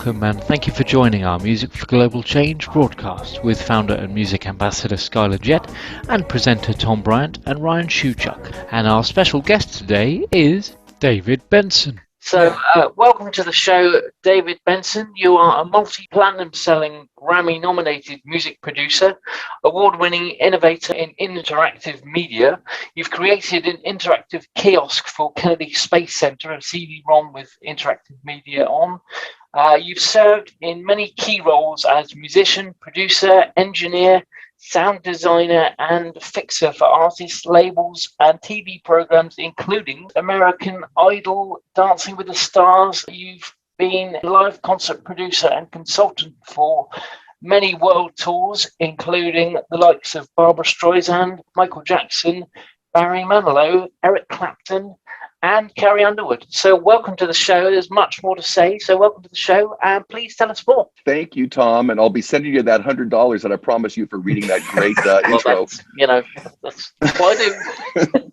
Welcome and thank you for joining our Music for Global Change broadcast with founder and music ambassador Skyler Jett and presenter Tom Bryant and Ryan Shewchuk. And our special guest today is David Benson. So, welcome to the show, David Benson. You are a multi-platinum selling Grammy-nominated music producer, award-winning innovator in interactive media. You've created an interactive kiosk for Kennedy Space Center, a CD-ROM with interactive media on. You've served in many key roles as musician, producer, engineer, sound designer and fixer for artists, labels and TV programs including American Idol, Dancing with the Stars. You've been a live concert producer and consultant for many world tours including the likes of Barbra Streisand, Michael Jackson, Barry Manilow, Eric Clapton and Carrie Underwood. So welcome to the show. There's much more to say. So welcome to the show and please tell us more. Thank you, Tom. And I'll be sending you that $100 that I promised you for reading that great intro. That's what I do.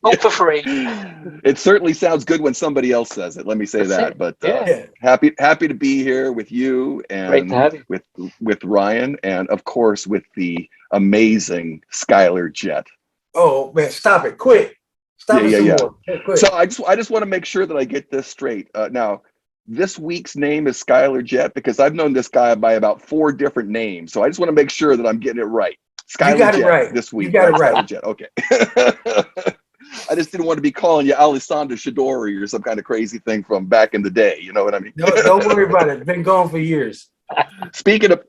All for free. It certainly sounds good when somebody else says it. Let me say that. But happy to be here with you and with Ryan and of course with the amazing Skyler Jett. Oh man, stop it! Quick. So I just want to make sure that I get this straight. Now, this week's name is Skyler Jett because I've known this guy by about 4 different names. So I just want to make sure that I'm getting it right. Skyler Jett it right. This week. You got it right. Skyler Jett. Okay. I just didn't want to be calling you Alessandro Shadori or some kind of crazy thing from back in the day. You know what I mean? No, don't worry about it. It's been gone for years. Speaking of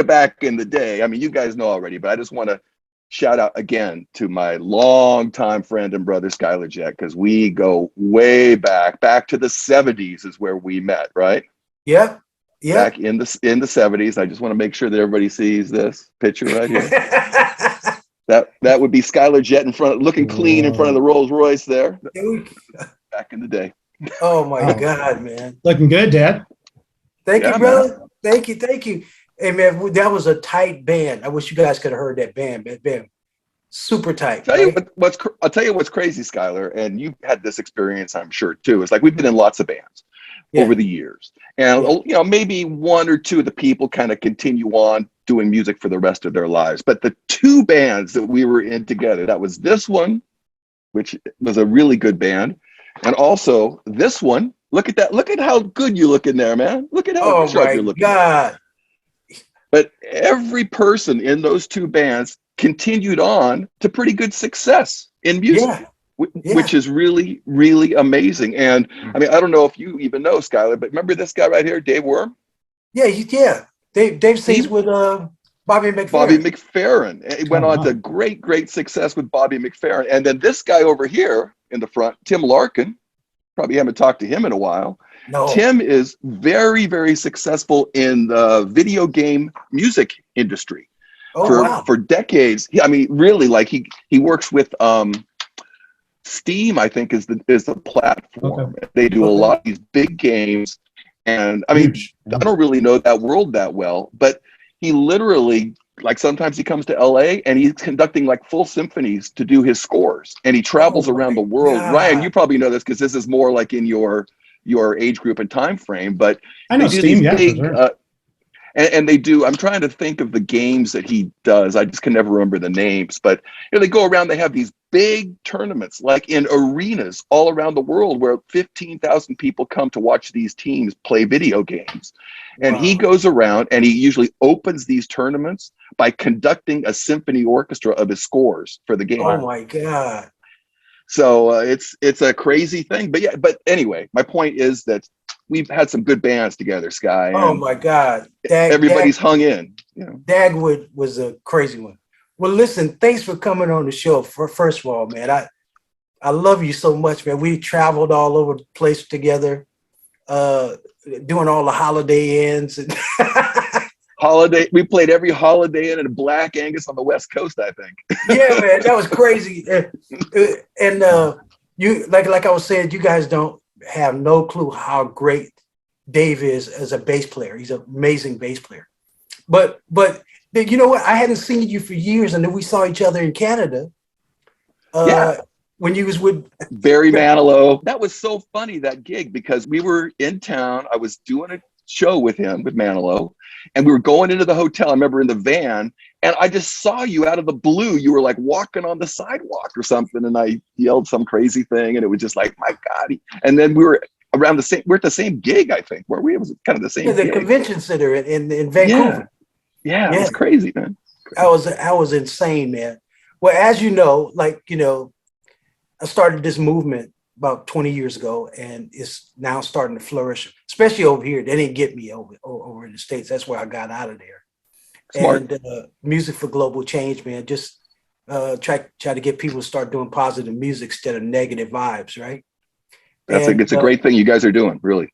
back in the day, I mean, you guys know already, but I just want to shout out again to my longtime friend and brother Skyler Jett because we go way back to the 70s is where we met, right? Yeah. Back in the 70s. I just want to make sure that everybody sees this picture right here. that would be Skyler Jett in front, looking clean in front of the Rolls Royce there. Back in the day. Oh my God, man! Looking good, Dad. Thank you, brother. Man. Thank you. Hey man, that was a tight band. I wish you guys could have heard that band. Super tight. I'll tell you what's crazy, Skyler, and you've had this experience, I'm sure too. It's like we've been in lots of bands over the years, and maybe 1 or 2 of the people kind of continue on doing music for the rest of their lives. But the 2 bands that we were in together, that was this one, which was a really good band, and also this one. Look at that! Look at how good you look in there, man. Look at how sharp you're looking. God. But every person in those 2 bands continued on to pretty good success in music, which is really, really amazing. And I mean, I don't know if you even know Skyler, but remember this guy right here, Dave Worm? Yeah. Dave sings with Bobby McFerrin. Bobby McFerrin. He went on to great success with Bobby McFerrin. And then this guy over here in the front, Tim Larkin, probably haven't talked to him in a while. No. Tim is very, very successful in the video game music industry for decades. I mean, really, like he works with Steam, I think is the platform. Okay. They do a lot of these big games. And I mean, I don't really know that world that well, but he literally, like sometimes he comes to LA and he's conducting like full symphonies to do his scores and he travels around the world. God. Ryan, you probably know this because this is more like in your age group and time frame, but I know Steam, and they do. I'm trying to think of the games that he does. I just can never remember the names, but they go around. They have these big tournaments, like in arenas all around the world, where 15,000 people come to watch these teams play video games. And he goes around and he usually opens these tournaments by conducting a symphony orchestra of his scores for the game. Oh my God. So it's a crazy thing, but anyway, my point is that we've had some good bands together, Sky. Oh my God. Everybody's hung in. Dagwood was a crazy one. Well, listen, thanks for coming on the show. First of all, man, I love you so much, man. We traveled all over the place together, doing all the Holiday Inns and we played every Holiday Inn and Black Angus on the West Coast, I think. Yeah, man, that was crazy. And you like I was saying, you guys don't have no clue how great Dave is as a bass player. He's an amazing bass player. But you know what? I hadn't seen you for years, and then we saw each other in Canada. when you was with Barry Manilow. That was so funny, that gig, because we were in town. I was doing a show with him, with Manilow, and we were going into the hotel. I remember in the van, and I just saw you out of the blue. You were like walking on the sidewalk or something, and I yelled some crazy thing, and it was just like, my God. And then we were around the same, we're at the same gig, I think, where we, it was kind of the same the gig. convention center in Vancouver. Yeah, it was crazy, man. I was insane, man. Well, as you know, like, you know, I started this movement about 20 years ago, and it's now starting to flourish, especially over here. They didn't get me over in the States. That's where I got out of there. Smart. And music for global change, man. Just try to get people to start doing positive music instead of negative vibes, right? It's a great thing you guys are doing, really.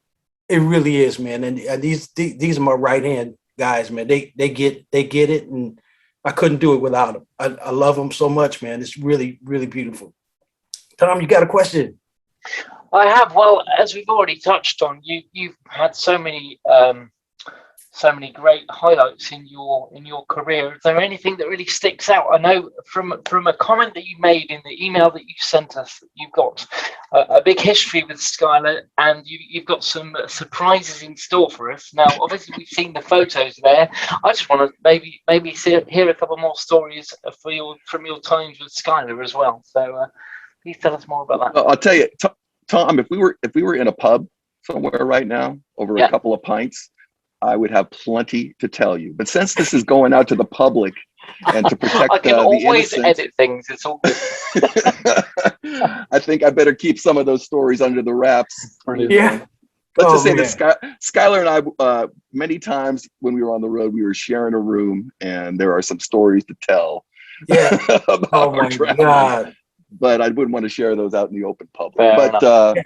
It really is, man. And these are my right hand guys, man. They get it, and I couldn't do it without them. I love them so much, man. It's really, really beautiful. Tom, you got a question? I have. Well, as we've already touched on, you've had so many great highlights in your career. Is there anything that really sticks out? I know from a comment that you made in the email that you sent us, that you've got a big history with Skyler, and you've got some surprises in store for us. Now, obviously, we've seen the photos there. I just want to maybe hear a couple more stories from your times with Skyler as well. So please tell us more about that. I'll tell you, Tom, if we were in a pub somewhere right now over a couple of pints, I would have plenty to tell you. But since this is going out to the public and to protect I can the always innocent, edit things. It's all good. I think I better keep some of those stories under the wraps. Yeah. Let's just say that Skyler and I, many times when we were on the road, we were sharing a room, and there are some stories to tell. Yeah. about our travel. God. But I wouldn't want to share those out in the open public. Fair enough.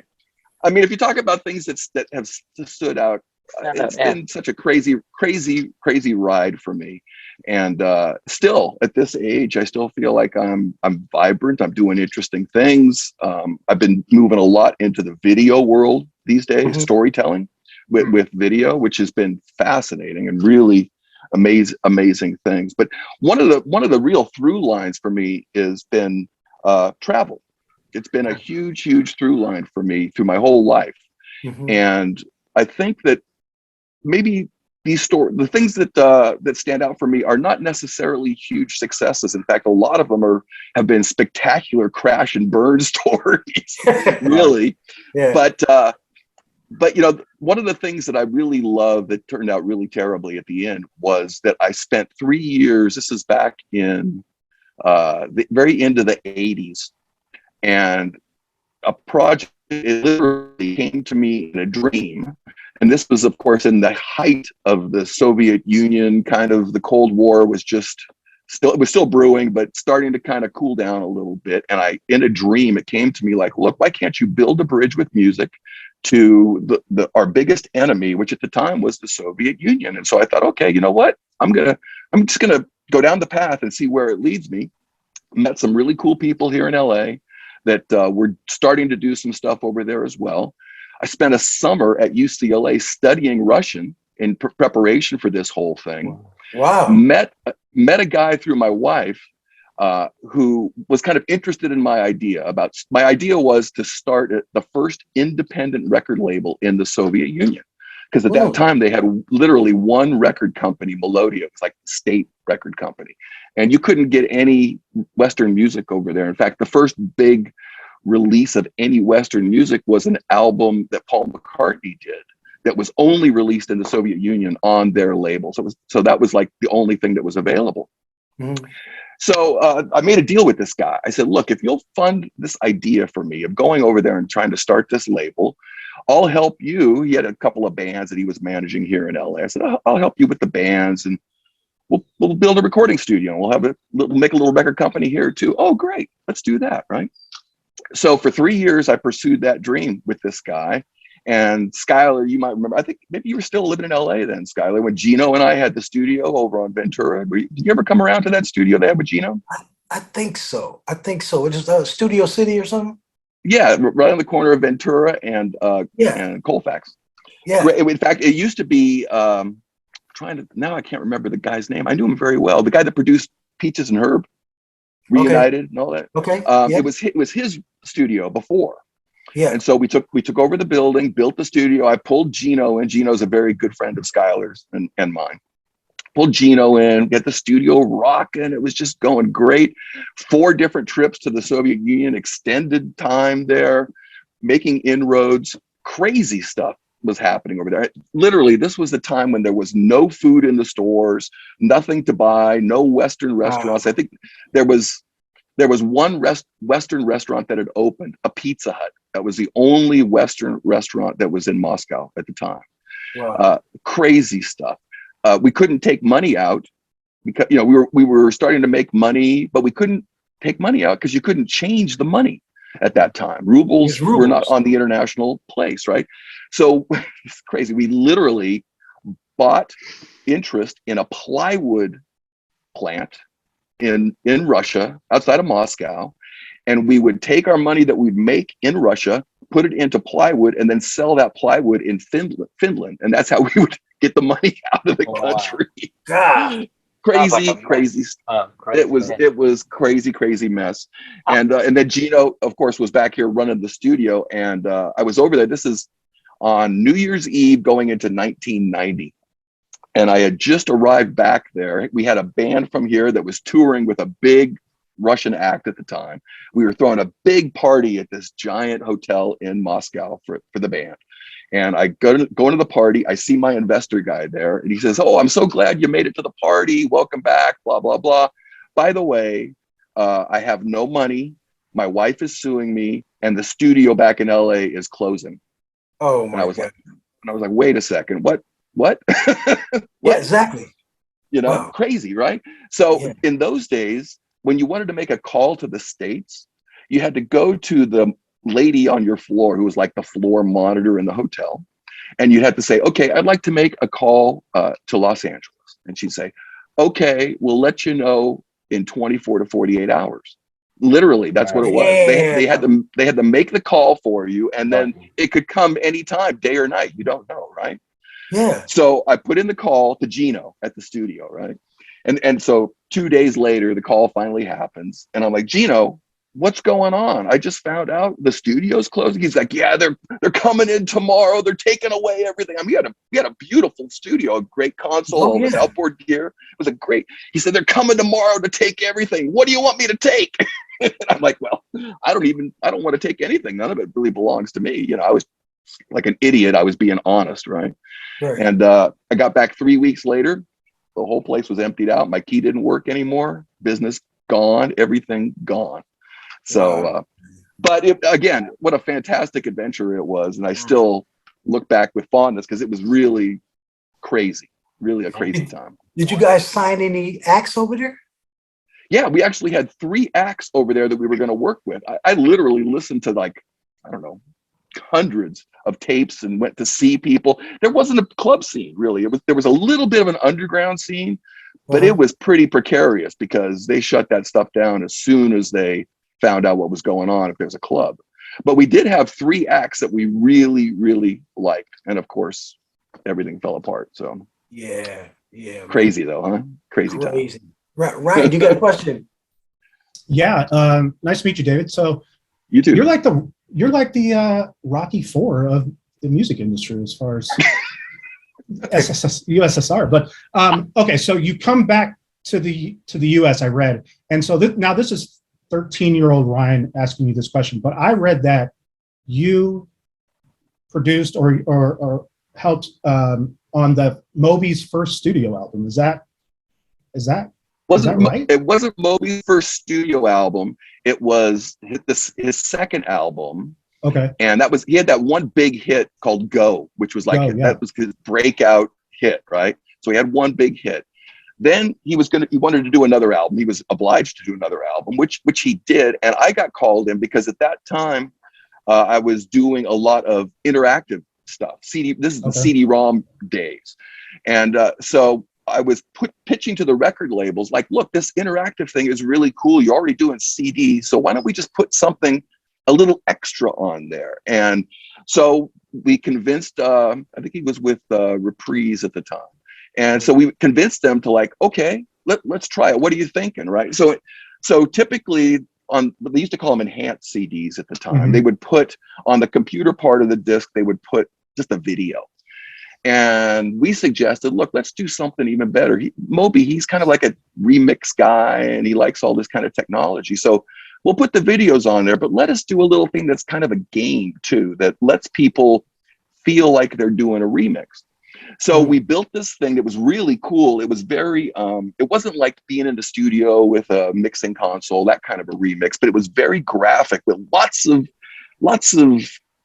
I mean, if you talk about things that have stood out, it's been such a crazy ride for me. And still at this age, I still feel like I'm vibrant. I'm doing interesting things. I've been moving a lot into the video world these days, storytelling with video, which has been fascinating and really amazing things. But one of the real through lines for me has been travel. It's been a huge through line for me through my whole life. And I think that maybe the things that stand out for me are not necessarily huge successes. In fact, a lot of them have been spectacular crash and burn stories, really. But you know, one of the things that I really love that turned out really terribly at the end was that I spent 3 years. This is back in the very end of the 80s, and a project, it literally came to me in a dream. And this was, of course, in the height of the Soviet Union, kind of the Cold War was still brewing, but starting to kind of cool down a little bit. And in a dream, it came to me like, look, why can't you build a bridge with music to our biggest enemy, which at the time was the Soviet Union? And so I thought, okay, you know what? I'm just gonna go down the path and see where it leads me. Met some really cool people here in LA that were starting to do some stuff over there as well. I spent a summer at UCLA studying Russian in preparation for this whole thing. Wow. Met a guy through my wife who was kind of interested in my idea. My idea was to start the first independent record label in the Soviet Union. Because at that time, they had literally one record company, Melodia. It was like the state record company. And you couldn't get any Western music over there. In fact, the first big release of any Western music was an album that Paul McCartney did that was only released in the Soviet Union on their label. So that was like the only thing that was available. So I made a deal with this guy. I said, look, if you'll fund this idea for me of going over there and trying to start this label, I'll help you. He had a couple of bands that he was managing here in LA. I said, I'll help you with the bands, and we'll build a recording studio, and we'll make a little record company here too. Oh, great. Let's do that. Right. So for 3 years, I pursued that dream with this guy. And Skyler, you might remember, I think maybe you were still living in LA then, Skyler, when Gino and I had the studio over on Ventura. Did you ever come around to that studio they had with Gino? I think so. It is Studio City or something? Yeah, right on the corner of Ventura and Colfax. Yeah. In fact, it used to be, now I can't remember the guy's name. I knew him very well. The guy that produced Peaches and Herb, Reunited and all that. Okay. It was his studio before. Yeah. And so we took over the building, built the studio. I pulled Gino in. Gino's a very good friend of Skyler's and mine. Pulled Gino in, get the studio rocking. It was just going great. 4 different trips to the Soviet Union, extended time there, making inroads. Crazy stuff was happening over there. Literally, this was the time when there was no food in the stores, nothing to buy, no Western restaurants. I think there was one Western restaurant that had opened, a Pizza Hut. That was the only Western restaurant that was in Moscow at the time. Wow. Crazy stuff. We couldn't take money out because, you know, we were starting to make money, but we couldn't take money out because you couldn't change the money at that time. Rubles were not on the international place, right? So it's crazy. We literally bought interest in a plywood plant in Russia, outside of Moscow, and we would take our money that we'd make in Russia, put it into plywood, and then sell that plywood in Finland. And that's how we would get the money out of the country. Wow. God. Crazy. Crazy. It was crazy mess. And then Gino, of course, was back here running the studio, and I was over there. This is on New Year's Eve going into 1990. And I had just arrived back there. We had a band from here that was touring with a big Russian act at the time. We were throwing a big party at this giant hotel in Moscow for the band. And I go into the party. I see my investor guy there, and he says, "Oh, I'm so glad you made it to the party. Welcome back, blah, blah, blah. By the way, I have no money. My wife is suing me, and the studio back in LA is closing." Oh my God. I was like, wait a second, what? What? Yeah, exactly. You know, Wow. Crazy, right? So in those days, when you wanted to make a call to the States, you had to go to the lady on your floor who was like the floor monitor in the hotel. And you had to say, okay, I'd like to make a call to Los Angeles. And she'd say, okay, we'll let you know in 24 to 48 hours. Literally, that's what it was. They had to make the call for you, and then it could come anytime, day or night. You don't know, right? Yeah. So I put in the call to Gino at the studio, right? And so 2 days later, the call finally happens, and I'm like, Gino, what's going on? I just found out the studio's closing. He's like, yeah, they're coming in tomorrow. They're taking away everything. I mean, we had a beautiful studio, a great console, all this outboard gear. It was he said, they're coming tomorrow to take everything. What do you want me to take? And I'm like, well, I don't want to take anything. None of it really belongs to me. You know, I was like an idiot. I was being honest, right? And I got back 3 weeks later. The whole place was emptied out. My key didn't work anymore. Business gone. Everything gone. So, but again, what a fantastic adventure it was. And I still look back with fondness because it was really crazy, really a crazy time. Did you guys sign any acts over there? Yeah, we actually had 3 acts over there that we were going to work with. I literally listened to like, I don't know, hundreds of tapes and went to see people. There wasn't a club scene really. There was a little bit of an underground scene, but it was pretty precarious because they shut that stuff down as soon as they found out what was going on if there was a club. But we did have 3 acts that we really liked, and of course everything fell apart. So yeah, crazy though, huh? Crazy time. Right, Ryan, you got a question? Yeah, nice to meet you, David. So you too. You're like the Rocky IV of the music industry as far as USSR. But okay, so you come back to the US, I read, and so now this is 13-year-old Ryan asking you this question, but I read that you produced or helped on the Moby's first studio album. Is that right? It wasn't Moby's first studio album. It was his second album. Okay. And he had that one big hit called Go, which was like that was his breakout hit, right? So he had one big hit. Then he wanted to do another album. He was obliged to do another album, which he did. And I got called in because at that time I was doing a lot of interactive stuff. This is the CD-ROM days. And so I was pitching to the record labels like, look, this interactive thing is really cool. You're already doing CD. So why don't we just put something a little extra on there? And so we convinced, I think he was with Reprise at the time. And so we convinced them to like, okay, let's try it. What are you thinking, right? So typically on, they used to call them enhanced CDs at the time. They would put on the computer part of the disc, they would put just a video. And we suggested, look, let's do something even better. Moby, he's kind of like a remix guy and he likes all this kind of technology. So we'll put the videos on there, but let us do a little thing that's kind of a game too, that lets people feel like they're doing a remix. So we built this thing that was really cool. It was very, it wasn't like being in the studio with a mixing console, that kind of a remix, but it was very graphic with lots of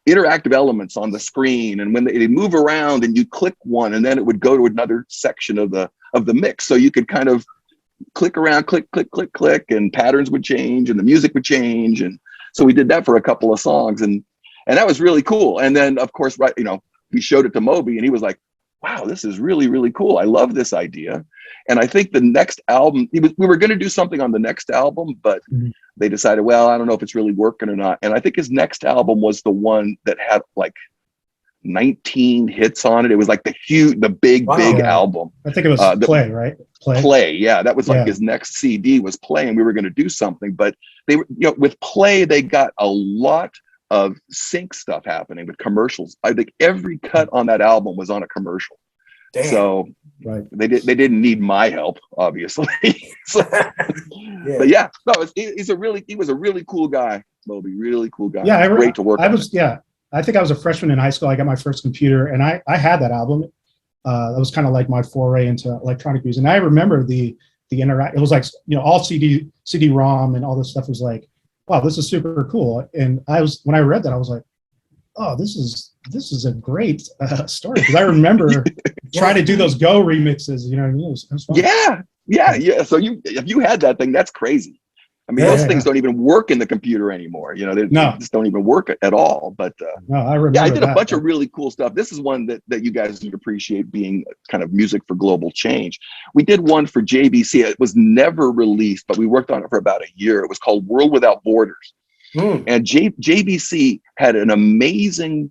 interactive elements on the screen. And when they move around and you click one, and then it would go to another section of the mix. So you could kind of click around, click, and patterns would change and the music would change. And so we did that for a couple of songs, and that was really cool. And then of course, right, you know, we showed it to Moby and he was like, wow, this is really, really cool. I love this idea. And I think the next album, we were going to do something on the next album, but they decided, well, I don't know if it's really working or not. And I think his next album was the one that had like 19 hits on it. It was like the big album. I think it was Play, right? Play. Yeah. That was like his next CD was Play, and we were going to do something, but they were, you know, with Play, they got a lot of sync stuff happening with commercials. I think every cut on that album was on a commercial. Damn. So they didn't need my help, obviously. So, but yeah, no, he was a really cool guy, Moby, really cool guy. Yeah, great to work with. I think I was a freshman in high school. I got my first computer, and I had that album. That was kind of like my foray into electronic music. And I remember the interact. It was like, you know, all CD-ROM and all this stuff was like, wow, this is super cool. And when I read that, I was like, oh, this is a great story, because I remember trying to do those Go remixes. You know what I mean? It was fun. Yeah. So if you had that thing, that's crazy. I mean, those things don't even work in the computer anymore. You know, they just don't even work at all. But no, I remember. I did a bunch of really cool stuff. This is one that you guys would appreciate, being kind of music for global change. We did one for JBC. It was never released, but we worked on it for about a year. It was called World Without Borders. And JBC had an amazing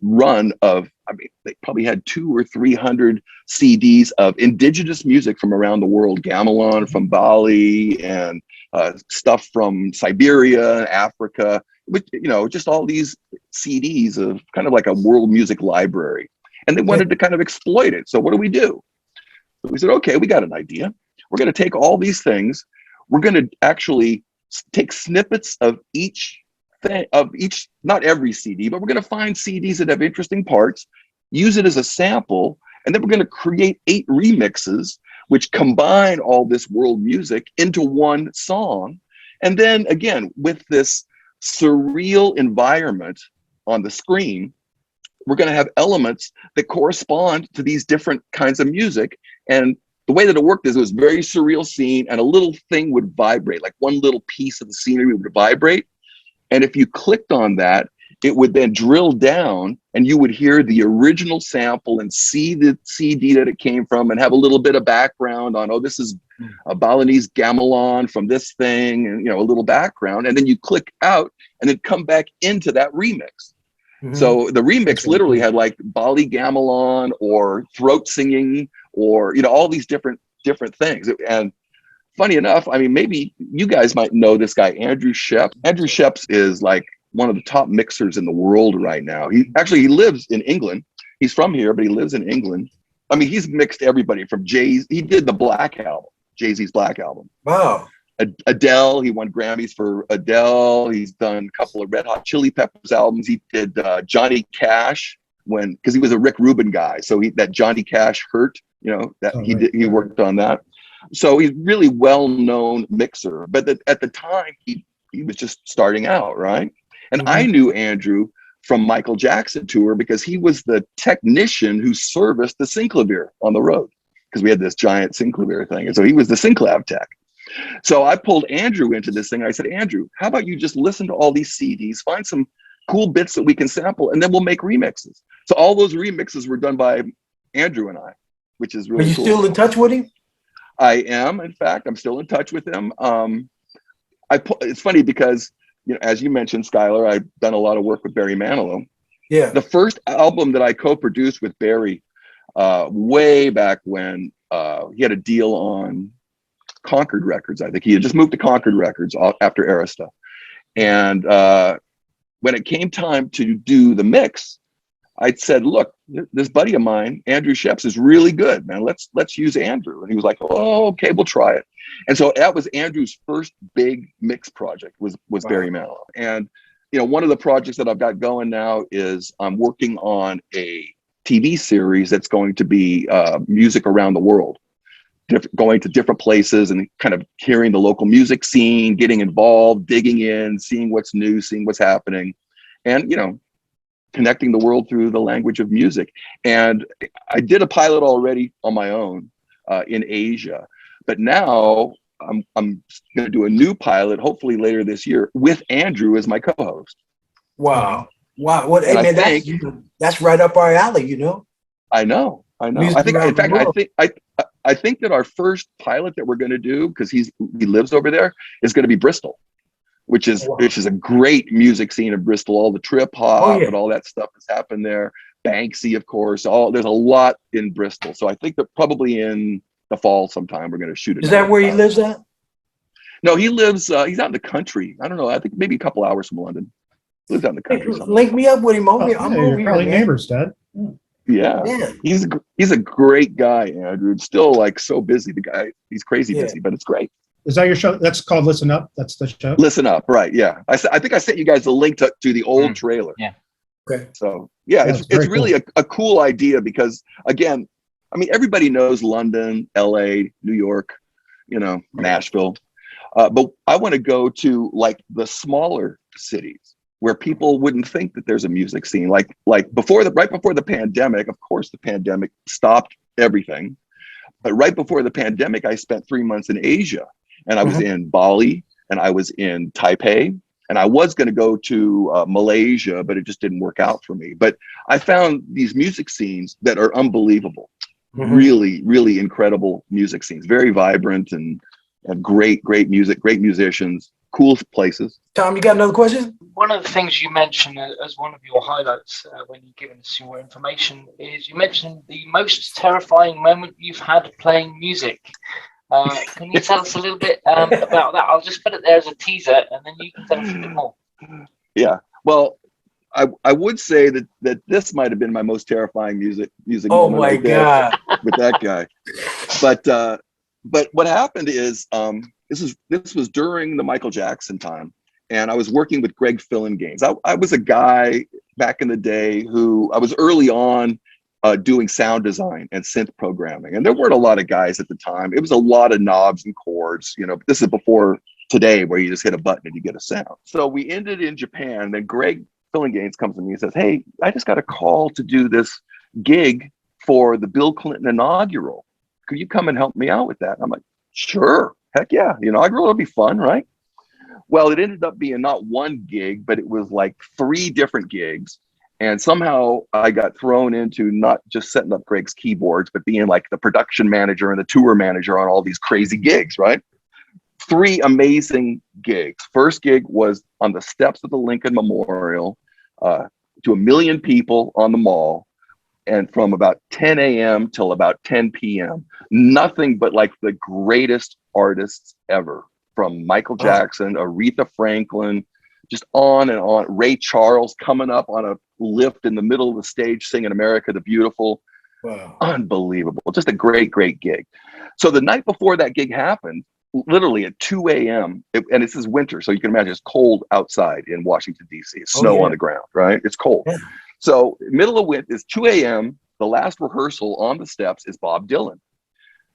run of, I mean, they probably had 200 or 300 CDs of indigenous music from around the world, gamelan from Bali and stuff from Siberia, Africa, which, you know, just all these CDs of kind of like a world music library. And they wanted to kind of exploit it. So what do? So we said, okay, we got an idea. We're going to take all these things. We're going to actually take snippets of each, not every CD, but we're going to find CDs that have interesting parts, use it as a sample, and then we're going to create 8 remixes which combine all this world music into one song. And then again, with this surreal environment on the screen, we're going to have elements that correspond to these different kinds of music. And the way that it worked is it was a very surreal scene, and a little thing would vibrate, like one little piece of the scenery would vibrate. And if you clicked on that, it would then drill down and you would hear the original sample and see the CD that it came from, and have a little bit of background on, oh, this is a Balinese gamelan from this thing, and, you know, a little background. And then you click out and then come back into that remix. So the remix literally had like Bali gamelan or throat singing, or, you know, all these different things. And funny enough, I mean, maybe you guys might know this guy, Andrew Sheps. Andrew Sheps is like one of the top mixers in the world right now. He lives in England. He's from here, but he lives in England. I mean, he's mixed everybody from Jay-Z. He did the Black album, Jay-Z's Black album. Wow. Adele, he won Grammys for Adele. He's done a couple of Red Hot Chili Peppers albums. He did Johnny Cash because he was a Rick Rubin guy. So that Johnny Cash Hurt, you know, that he worked on that. So he's really well-known mixer. But at the time, he was just starting out, right? And I knew Andrew from Michael Jackson tour because he was the technician who serviced the Synclavier on the road, because we had this giant Synclavier thing. And so he was the Synclav tech. So I pulled Andrew into this thing. I said, Andrew, how about you just listen to all these CDs, find some cool bits that we can sample, and then we'll make remixes. So all those remixes were done by Andrew and I, which is really cool. Are you still in touch with him? I am. In fact, I'm still in touch with him. It's funny because, you know, as you mentioned, Skyler, I've done a lot of work with Barry Manilow. Yeah. The first album that I co-produced with Barry way back when, he had a deal on Concord Records. I think he had just moved to Concord Records after Arista. And when it came time to do the mix, I said, look, this buddy of mine, Andrew Sheps, is really good, man. Let's use Andrew. And he was like, oh, okay, we'll try it. And so that was Andrew's first big mix project was Barry Manilow. And, you know, one of the projects that I've got going now is I'm working on a TV series that's going to be music around the world, going to different places and kind of hearing the local music scene, getting involved, digging in, seeing what's new, seeing what's happening, and, you know, connecting the world through the language of music. And I did a pilot already on my own in Asia, but now I'm going to do a new pilot, hopefully later this year, with Andrew as my co-host. Wow. What? Hey, man, that's right up our alley, you know? I know. Music I think, in fact, world. I think that our first pilot that we're going to do, because he lives over there, is going to be Bristol, which is a great music scene in Bristol. All the trip hop and all that stuff has happened there. Banksy, of course. There's a lot in Bristol. So I think that probably in the fall sometime we're going to shoot it. Is that where he lives at? No, he lives. He's out in the country. I don't know. I think maybe a couple hours from London. He lives out in the country. Link me up with him over here. I'm over you're probably here, neighbors, Dad. Yeah. He's a great guy, Andrew. Still like so busy. The guy, he's crazy busy, but it's great. Is that your show? That's called Listen Up. That's the show. Listen Up, right? Yeah. I think I sent you guys the link to the old trailer. Yeah. Okay. So yeah, it's really a cool idea because, again, I mean, everybody knows London, LA, New York, you know, Nashville, but I want to go to like the smaller cities where people wouldn't think that there's a music scene. Like right before the pandemic, of course, the pandemic stopped everything. But right before the pandemic, I spent 3 months in Asia, and I was in Bali, and I was in Taipei, and I was going to go to Malaysia, but it just didn't work out for me. But I found these music scenes that are unbelievable, really, really incredible music scenes, very vibrant and great music, great musicians, cool places. Tom, you got another question? One of the things you mentioned as one of your highlights when you're giving us your information is you mentioned the most terrifying moment you've had playing music. Can you tell us a little bit about that? I'll just put it there as a teaser, and then you can tell us a bit more. Yeah, well, I would say that this might have been my most terrifying music. Oh my God! With that guy, but what happened is this was during the Michael Jackson time. And I was working with Greg Fillinganes. I was a guy back in the day who I was early on doing sound design and synth programming. And there weren't a lot of guys at the time. It was a lot of knobs and chords. You know, this is before today where you just hit a button and you get a sound. So we ended in Japan. Then Greg Fillinganes comes to me and says, hey, I just got a call to do this gig for the Bill Clinton inaugural. Could you come and help me out with that? And I'm like, sure. Heck yeah. The inaugural will be fun, right? Well, it ended up being not one gig, but it was like 3 different gigs. And somehow I got thrown into not just setting up Greg's keyboards, but being like the production manager and the tour manager on all these crazy gigs, right? 3 amazing gigs. First gig was on the steps of the Lincoln Memorial to 1 million people on the mall. And from about 10 a.m. till about 10 p.m., nothing but like the greatest artists ever. From Michael Jackson, Aretha Franklin, just on and on. Ray Charles coming up on a lift in the middle of the stage singing America the Beautiful. Wow. Unbelievable. Just a great gig. So the night before that gig happened, literally at 2 a.m., and this is winter, so you can imagine it's cold outside in Washington, D.C. It's snow on the ground, right? It's cold. Yeah. So middle of winter, it's 2 a.m., the last rehearsal on the steps is Bob Dylan.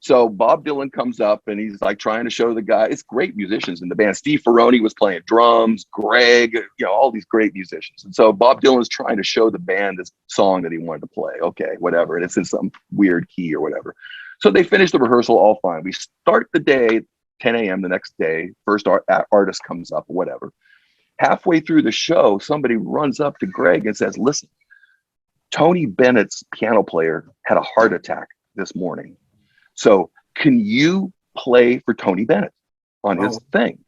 So Bob Dylan comes up and he's like trying to show the guy, it's great musicians in the band. Steve Ferroni was playing drums, Greg, you know, all these great musicians. And so Bob Dylan's trying to show the band this song that he wanted to play. Okay, whatever. And it's in some weird key or whatever. So they finish the rehearsal all fine. We start the day, 10 a.m. the next day, first artist comes up or whatever. Halfway through the show, somebody runs up to Greg and says, listen, Tony Bennett's piano player had a heart attack this morning. So can you play for Tony Bennett on his thing?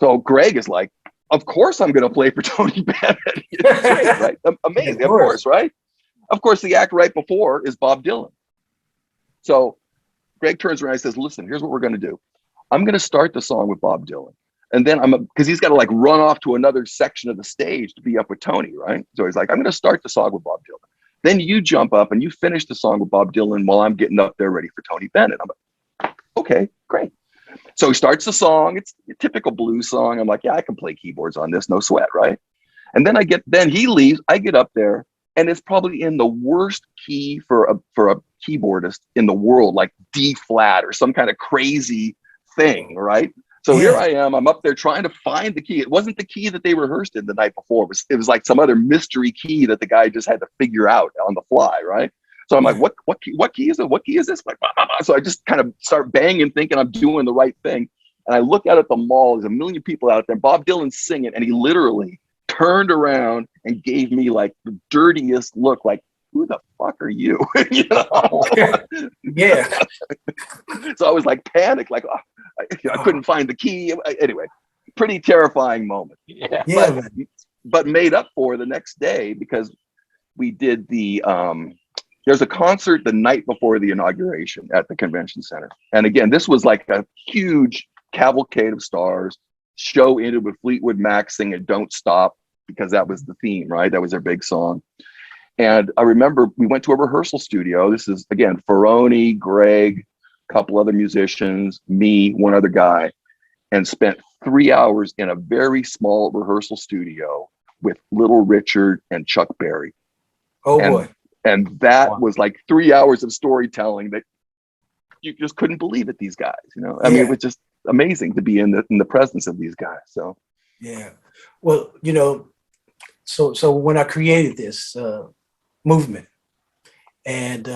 So Greg is like, of course I'm going to play for Tony Bennett. Great, right? Amazing, of course, right? Of course, the act right before is Bob Dylan. So Greg turns around and says, listen, here's what we're going to do. I'm going to start the song with Bob Dylan. And then because he's got to like run off to another section of the stage to be up with Tony, right? So he's like, I'm going to start the song with Bob Dylan. Then you jump up and you finish the song with Bob Dylan while I'm getting up there ready for Tony Bennett. I'm like, okay, great. So he starts the song. It's a typical blues song. I'm like, yeah, I can play keyboards on this, no sweat, right? And then he leaves. I get up there, and it's probably in the worst key for a keyboardist in the world, like D flat or some kind of crazy thing, right? So here I am. I'm up there trying to find the key. It wasn't the key that they rehearsed in the night before. It was like some other mystery key that the guy just had to figure out on the fly, right? So I'm like, what key is it? What key is this? Like, bah, bah, bah. So I just kind of start banging, thinking I'm doing the right thing. And I look out at the mall. There's a million people out there. Bob Dylan's singing, and he literally turned around and gave me like the dirtiest look, like, who the fuck are you? You know? Yeah. So I was like panicked, like, oh, I couldn't find the key. Anyway, pretty terrifying moment. Yeah. But made up for the next day because we did there's a concert the night before the inauguration at the convention center. And again, this was like a huge cavalcade of stars. Show ended with Fleetwood Mac singing Don't Stop, because that was the theme, right? That was their big song. And I remember we went to a rehearsal studio. This is, again, Ferroni, Greg, a couple other musicians, me, one other guy, and spent 3 hours in a very small rehearsal studio with Little Richard and Chuck Berry. Oh, boy. And that was like 3 hours of storytelling that you just couldn't believe it, these guys, you know? I mean, it was just amazing to be in the presence of these guys. So, yeah. Well, you know, so when I created this movement, and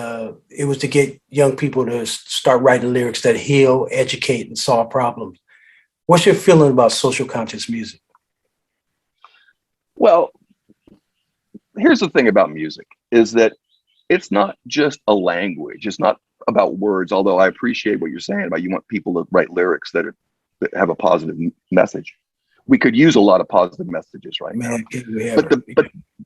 it was to get young people to start writing lyrics that heal, educate, and solve problems. What's your feeling about social conscious music? Well, here's the thing about music is that it's not just a language. It's not about words, although I appreciate what you're saying about you want people to write lyrics that have a positive message. We could use a lot of positive messages right now.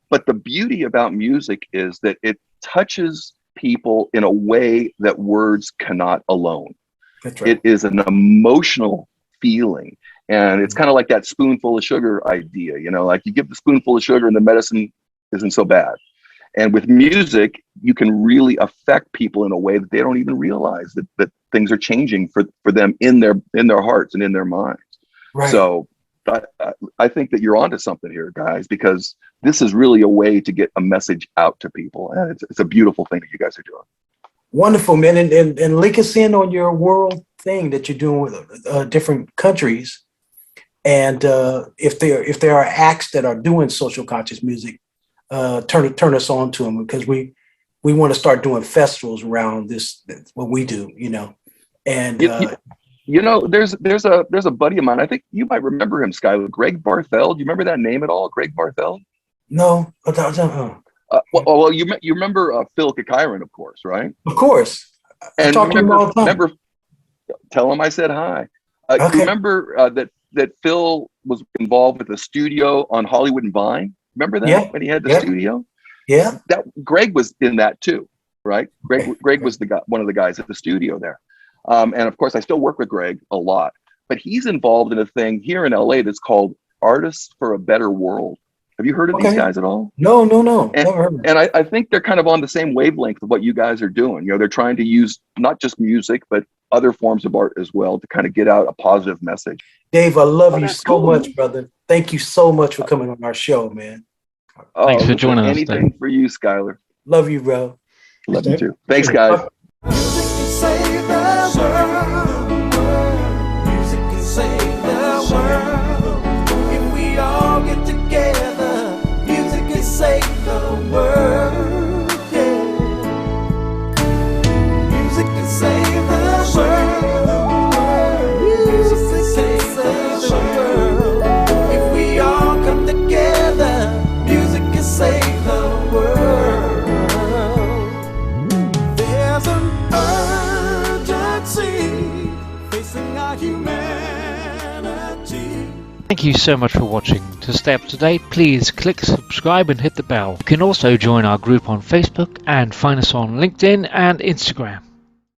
But the beauty about music is that it touches people in a way that words cannot alone. That's right. It is an emotional feeling. And it's kind of like that spoonful of sugar idea, you know, like you give the spoonful of sugar and the medicine isn't so bad. And with music, you can really affect people in a way that they don't even realize that things are changing for them in their hearts and in their minds. Right. So I think that you're onto something here, guys, because this is really a way to get a message out to people. And it's a beautiful thing that you guys are doing. Wonderful, man. And link us in on your world thing that you're doing with different countries. And if there are acts that are doing social conscious music, turn us on to them, because we want to start doing festivals around this, what we do, you know. And you know, there's a buddy of mine. I think you might remember him, Skyler. Greg Barthel. Do you remember that name at all? Greg Barthel? No. Well, you remember Phil Kikairan, of course, right? Of course. And remember, tell him I said hi. Okay. Remember that Phil was involved with the studio on Hollywood and Vine? Remember that when he had the studio? Yeah. That Greg was in that too, right? Greg was one of the guys at the studio there. And of course, I still work with Greg a lot, but he's involved in a thing here in LA that's called Artists for a Better World. Have you heard of these guys at all? No. And, never heard. And I think they're kind of on the same wavelength of what you guys are doing. You know, they're trying to use not just music, but other forms of art as well to kind of get out a positive message. Dave, I love you so much, brother. Thank you so much for coming on our show, man. Thanks for joining us, Dave. Anything for you, Skyler. Love you, bro. Love you too. Thanks, guys. Music can save the world. Music can save the world. If we all get together, music can save the world. Yeah. Music can save the world. Music can save the world. If we all come together, music can save the world. There's an urgency facing our humanity. Thank you so much for watching. To stay up to date, please click subscribe and hit the bell. You can also join our group on Facebook and find us on LinkedIn and Instagram.